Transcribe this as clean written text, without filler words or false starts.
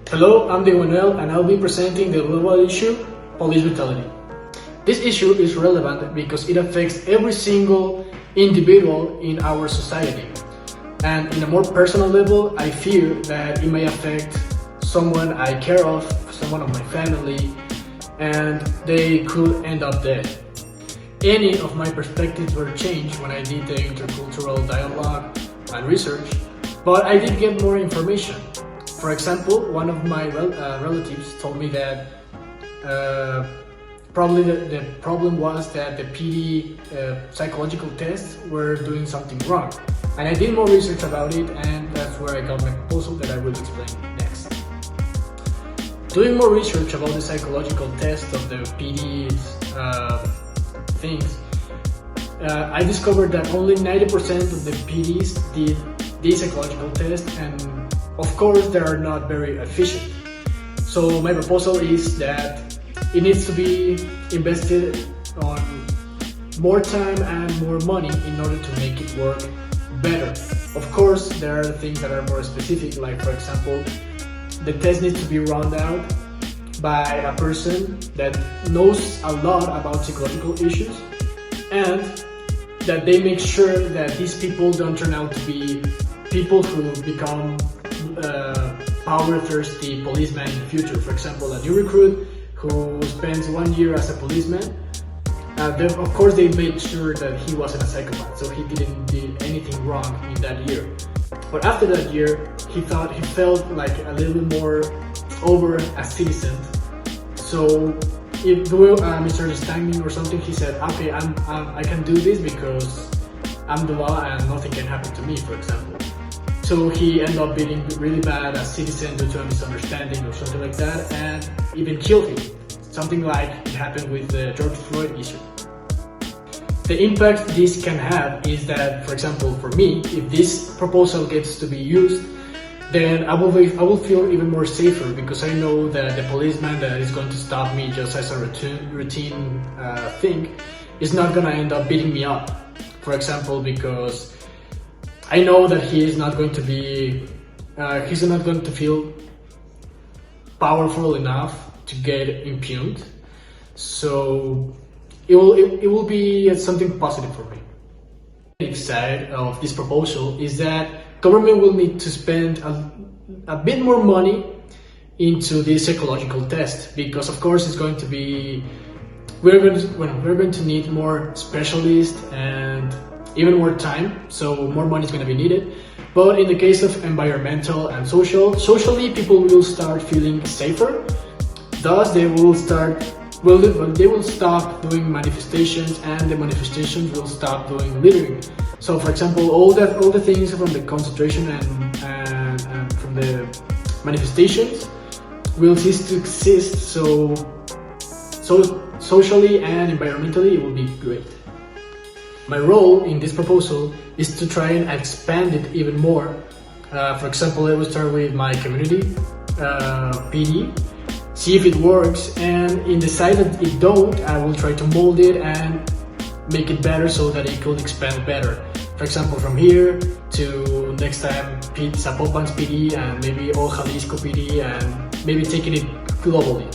Hello, I'm Manuel and I'll be presenting the global issue, police brutality. This issue is relevant because it affects every single individual in our society. And in a more personal level, I fear that it may affect someone I care of, someone of my family, and they could end up dead. Any of my perspectives were changed when I did the intercultural dialogue and research, but I did get more information. For example, one of my relatives told me that probably the problem was that the PD psychological tests were doing something wrong. And I did more research about it, and that's where I got my proposal that I will explain next. Doing more research about the psychological test of the PD's things, I discovered that only 90% of the PDs did the psychological test, and of course they are not very efficient. So my proposal is that it needs to be invested on more time and more money in order to make it work better. Of course, there are things that are more specific, like for example, the test needs to be run out by a person that knows a lot about psychological issues, and that they make sure that these people don't turn out to be people who become power-thirsty policemen in the future. For example, a new recruit who spends 1 year as a policeman, of course they made sure that he wasn't a psychopath, so he didn't do anything wrong in that year. But after that year, he felt like a little bit more over a citizen. So if there were a misunderstanding or something, he said, okay, I can do this because I'm the law and nothing can happen to me, for example. So he ended up being really bad as citizen due to a misunderstanding or something like that, and even killed him. Something like it happened with the George Floyd issue. The impact this can have is that, for example, for me, if this proposal gets to be used, then I will feel even more safer, because I know that the policeman that is going to stop me just as a routine thing is not going to end up beating me up. For example, because I know that he's not going to feel powerful enough to get impugned. So it will be something positive for me. The side of this proposal is that government will need to spend a bit more money into this psychological test, because of course it's going to be we're going to need more specialists and even more time, so more money is going to be needed. But in the case of environmental and socially people will start feeling safer. Thus they will stop doing manifestations, and the manifestations will stop doing littering. So for example, all the things from the concentration and from the manifestations will cease to exist. So socially and environmentally it will be great. My role in this proposal is to try and expand it even more. For example, I will start with my community PD, see if it works, and in the side that it don't, I will try to mold it and make it better so that it could expand better. For example, from here to next time Zapopan's PD, and maybe all Jalisco PD, and maybe taking it globally.